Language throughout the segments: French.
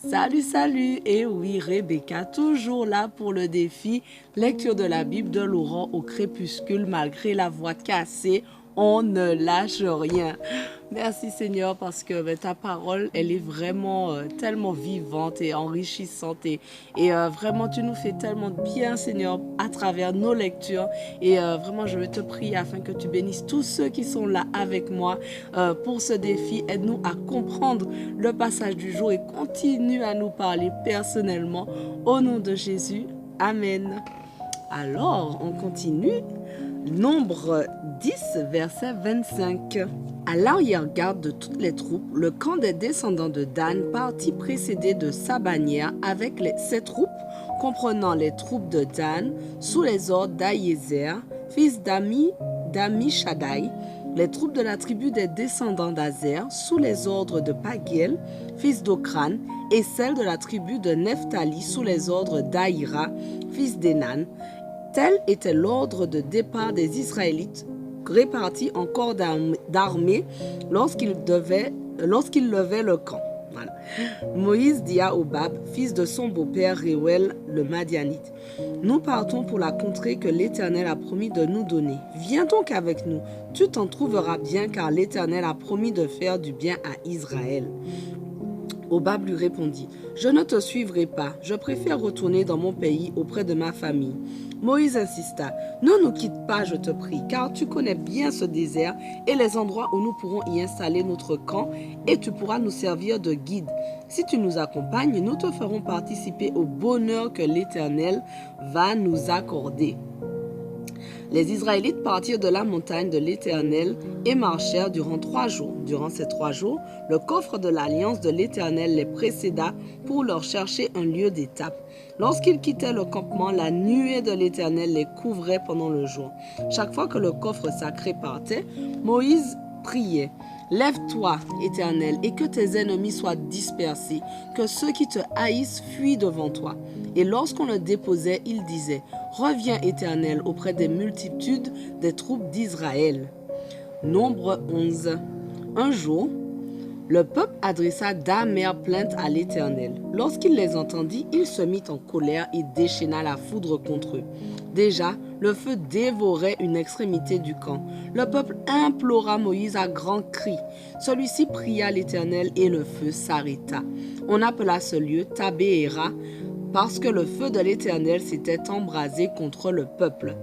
Salut, salut! Et oui, Rebecca, toujours là pour le défi. Lecture de la Bible de l'aurore au crépuscule, malgré la voix cassée, on ne lâche rien. Merci Seigneur parce que ta parole, elle est vraiment tellement vivante et enrichissante et vraiment tu nous fais tellement de bien Seigneur à travers nos lectures et vraiment je veux te prier afin que tu bénisses tous ceux qui sont là avec moi pour ce défi. Aide-nous à comprendre le passage du jour et continue à nous parler personnellement au nom de Jésus. Amen. Alors, on continue. Nombre 10, verset 25. À l'arrière-garde de toutes les troupes, le camp des descendants de Dan partit précédé de sa bannière avec ses troupes, comprenant les troupes de Dan, sous les ordres d'Aïézer, fils d'Amishadai, les troupes de la tribu des descendants d'Azer, sous les ordres de Pagiel, fils d'Okran, et celles de la tribu de Nephtali, sous les ordres d'Aïra, fils d'Enan. Tel était l'ordre de départ des Israélites répartis en corps d'armée lorsqu'ils levaient le camp. Voilà. Moïse dit à Hobab, fils de son beau-père Réuel le Madianite, « Nous partons pour la contrée que l'Éternel a promis de nous donner. Viens donc avec nous, tu t'en trouveras bien car l'Éternel a promis de faire du bien à Israël. » Hobab lui répondit, « Je ne te suivrai pas, je préfère retourner dans mon pays auprès de ma famille. » Moïse insista, « Ne nous quitte pas, je te prie, car tu connais bien ce désert et les endroits où nous pourrons y installer notre camp et tu pourras nous servir de guide. Si tu nous accompagnes, nous te ferons participer au bonheur que l'Éternel va nous accorder. » Les Israélites partirent de la montagne de l'Éternel et marchèrent durant 3 jours. Durant ces 3 jours, le coffre de l'alliance de l'Éternel les précéda pour leur chercher un lieu d'étape. Lorsqu'ils quittaient le campement, la nuée de l'Éternel les couvrait pendant le jour. Chaque fois que le coffre sacré partait, Moïse priait. « Lève-toi, Éternel, et que tes ennemis soient dispersés, que ceux qui te haïssent fuient devant toi. » Et lorsqu'on le déposait, il disait, « Reviens, Éternel, auprès des multitudes des troupes d'Israël. » Nombre 11. Un jour, le peuple adressa d'amères plaintes à l'Éternel. Lorsqu'il les entendit, il se mit en colère et déchaîna la foudre contre eux. Déjà, le feu dévorait une extrémité du camp. Le peuple implora Moïse à grands cris. Celui-ci pria l'Éternel et le feu s'arrêta. On appela ce lieu Tabéhéra parce que le feu de l'Éternel s'était embrasé contre le peuple.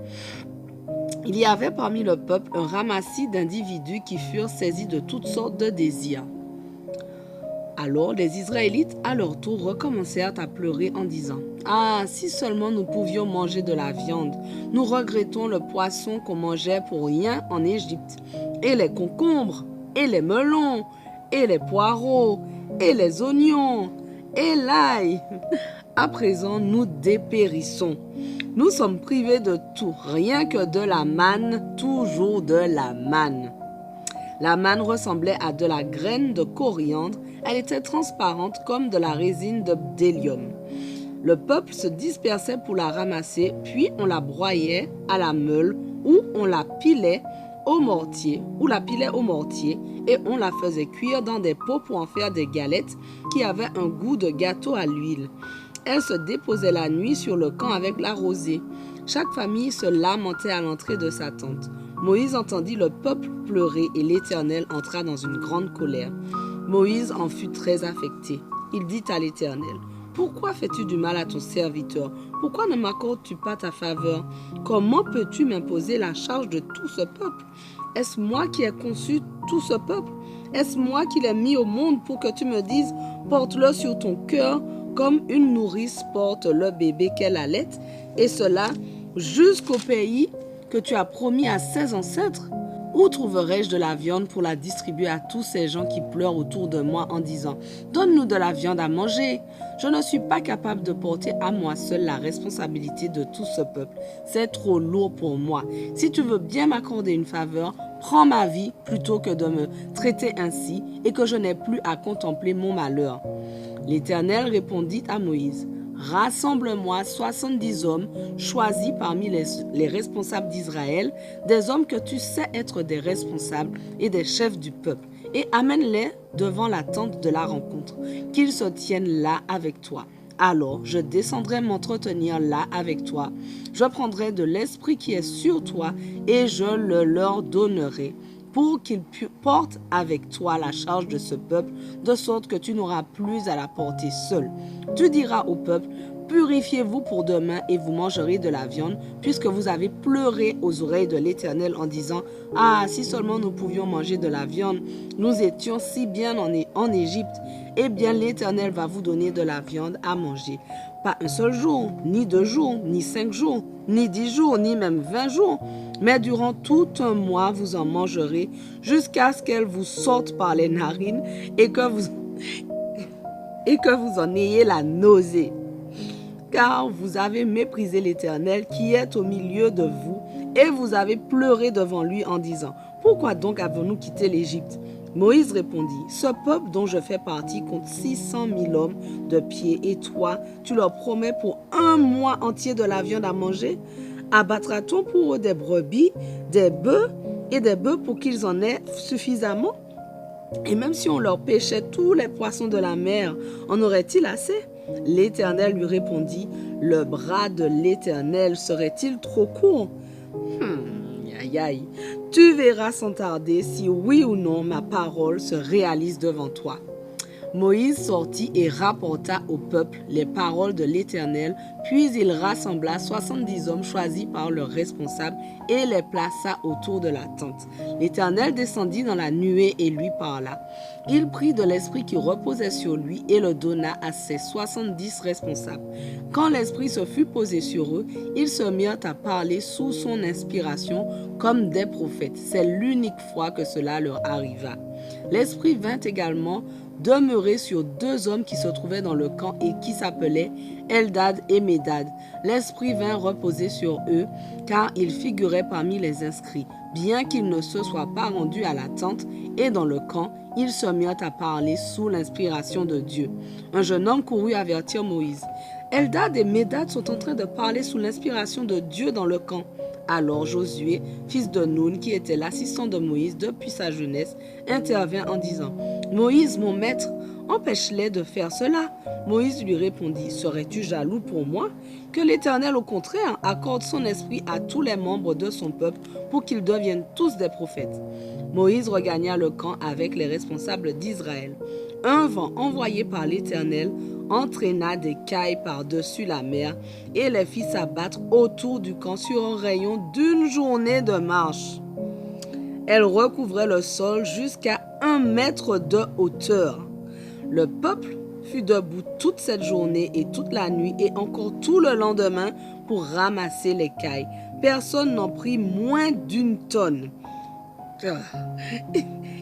Il y avait parmi le peuple un ramassis d'individus qui furent saisis de toutes sortes de désirs. Alors les Israélites, à leur tour, recommencèrent à pleurer en disant « Ah, si seulement nous pouvions manger de la viande! Nous regrettons le poisson qu'on mangeait pour rien en Égypte, et les concombres, et les melons, et les poireaux, et les oignons, et l'ail. À présent, nous dépérissons. Nous sommes privés de tout, rien que de la manne, toujours de la manne. » La manne ressemblait à de la graine de coriandre. Elle était transparente comme de la résine de bdellium. Le peuple se dispersait pour la ramasser, puis on la broyait à la meule ou on la pilait au mortier, et on la faisait cuire dans des pots pour en faire des galettes qui avaient un goût de gâteau à l'huile. Elle se déposait la nuit sur le camp avec la rosée. Chaque famille se lamentait à l'entrée de sa tente. Moïse entendit le peuple pleurer et l'Éternel entra dans une grande colère. Moïse en fut très affecté. Il dit à l'Éternel, « Pourquoi fais-tu du mal à ton serviteur? Pourquoi ne m'accordes-tu pas ta faveur? Comment peux-tu m'imposer la charge de tout ce peuple? Est-ce moi qui ai conçu tout ce peuple? Est-ce moi qui l'ai mis au monde pour que tu me dises, porte-le sur ton cœur comme une nourrice porte le bébé qu'elle allait, et cela jusqu'au pays que tu as promis à ses ancêtres? Où trouverai-je de la viande pour la distribuer à tous ces gens qui pleurent autour de moi en disant « Donne-nous de la viande à manger ». Je ne suis pas capable de porter à moi seul la responsabilité de tout ce peuple. C'est trop lourd pour moi. Si tu veux bien m'accorder une faveur, prends ma vie plutôt que de me traiter ainsi et que je n'ai plus à contempler mon malheur. L'Éternel répondit à Moïse, « Rassemble-moi 70 hommes choisis parmi les responsables d'Israël, des hommes que tu sais être des responsables et des chefs du peuple, et amène-les devant la tente de la rencontre, qu'ils se tiennent là avec toi. Alors je descendrai m'entretenir là avec toi. Je prendrai de l'esprit qui est sur toi et je le leur donnerai pour qu'ils portent avec toi la charge de ce peuple, de sorte que tu n'auras plus à la porter seul. Tu diras au peuple, purifiez-vous pour demain et vous mangerez de la viande, puisque vous avez pleuré aux oreilles de l'Éternel en disant, ah, si seulement nous pouvions manger de la viande, nous étions si bien en Égypte. Eh bien, l'Éternel va vous donner de la viande à manger. Pas un seul jour, ni 2 jours, ni 5 jours, ni 10 jours, ni même 20 jours. Mais durant tout un mois, vous en mangerez jusqu'à ce qu'elle vous sorte par les narines et que vous en ayez la nausée. Car vous avez méprisé l'Éternel qui est au milieu de vous et vous avez pleuré devant lui en disant, pourquoi donc avons-nous quitté l'Égypte? Moïse répondit, ce peuple dont je fais partie compte 600 000 hommes de pied et toi, tu leur promets pour un mois entier de la viande à manger? Abattra-t-on pour eux des brebis, des bœufs et des bœufs pour qu'ils en aient suffisamment? Et même si on leur pêchait tous les poissons de la mer, en aurait-il assez? L'Éternel lui répondit, le bras de l'Éternel serait-il trop court? Aïe aïe, tu verras sans tarder si oui ou non ma parole se réalise devant toi. Moïse sortit et rapporta au peuple les paroles de l'Éternel, puis il rassembla 70 hommes choisis par leurs responsables et les plaça autour de la tente. L'Éternel descendit dans la nuée et lui parla. Il prit de l'esprit qui reposait sur lui et le donna à ses 70 responsables. Quand l'esprit se fut posé sur eux, ils se mirent à parler sous son inspiration comme des prophètes. C'est l'unique fois que cela leur arriva. L'esprit vint également demeurer sur 2 hommes qui se trouvaient dans le camp et qui s'appelaient Eldad et Médad. L'esprit vint reposer sur eux, car ils figuraient parmi les inscrits. Bien qu'ils ne se soient pas rendus à la tente et dans le camp, ils se mirent à parler sous l'inspiration de Dieu. Un jeune homme courut avertir Moïse. Eldad et Médad sont en train de parler sous l'inspiration de Dieu dans le camp. Alors Josué, fils de Nun, qui était l'assistant de Moïse depuis sa jeunesse, intervint en disant, Moïse, mon maître, empêche-les de faire cela. Moïse lui répondit, serais-tu jaloux pour moi? Que l'Éternel, au contraire, accorde son esprit à tous les membres de son peuple pour qu'ils deviennent tous des prophètes. Moïse regagna le camp avec les responsables d'Israël. Un vent envoyé par l'Éternel entraîna des cailles par-dessus la mer et les fit s'abattre autour du camp sur un rayon d'une journée de marche. Elles recouvraient le sol jusqu'à 1 mètre de hauteur. Le peuple fut debout toute cette journée et toute la nuit et encore tout le lendemain pour ramasser les cailles. Personne n'en prit moins d'1 tonne.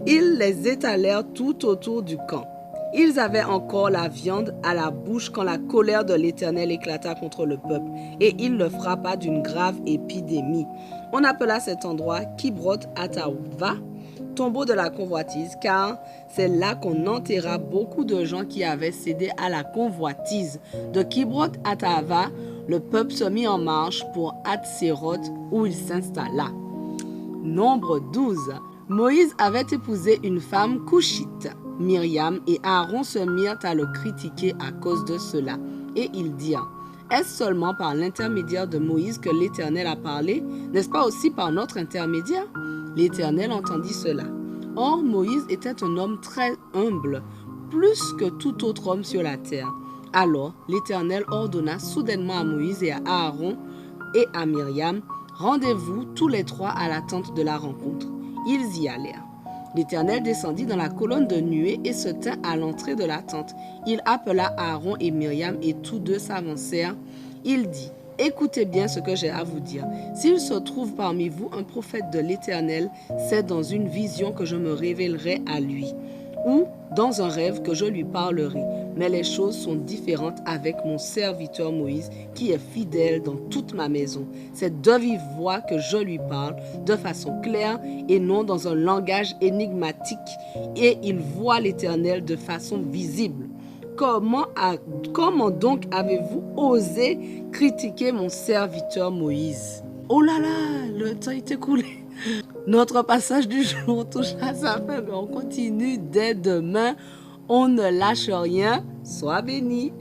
Ils les étalèrent tout autour du camp. Ils avaient encore la viande à la bouche quand la colère de l'Éternel éclata contre le peuple, et il le frappa d'une grave épidémie. On appela cet endroit Kibroth Hattaava, tombeau de la convoitise, car c'est là qu'on enterra beaucoup de gens qui avaient cédé à la convoitise. De Kibroth Hattaava, le peuple se mit en marche pour Hatséroth, où il s'installa. Nombre 12. Moïse avait épousé une femme couchite. Myriam et Aaron se mirent à le critiquer à cause de cela. Et ils dirent, est-ce seulement par l'intermédiaire de Moïse que l'Éternel a parlé? N'est-ce pas aussi par notre intermédiaire? L'Éternel entendit cela. Or, Moïse était un homme très humble, plus que tout autre homme sur la terre. Alors, l'Éternel ordonna soudainement à Moïse et à Aaron et à Myriam, rendez-vous tous les 3 à la tente de la rencontre. Ils y allèrent. L'Éternel descendit dans la colonne de nuée et se tint à l'entrée de la tente. Il appela Aaron et Myriam et tous 2 s'avancèrent. Il dit, écoutez bien ce que j'ai à vous dire. S'il se trouve parmi vous un prophète de l'Éternel, c'est dans une vision que je me révélerai à lui, ou dans un rêve que je lui parlerai. Mais les choses sont différentes avec mon serviteur Moïse, qui est fidèle dans toute ma maison. C'est de vive voix que je lui parle, de façon claire et non dans un langage énigmatique, et il voit l'Éternel de façon visible. Comment donc avez-vous osé critiquer mon serviteur Moïse? Oh là là, le temps est écoulé. Notre passage du jour touche à sa fin, mais on continue dès demain. On ne lâche rien. Sois béni.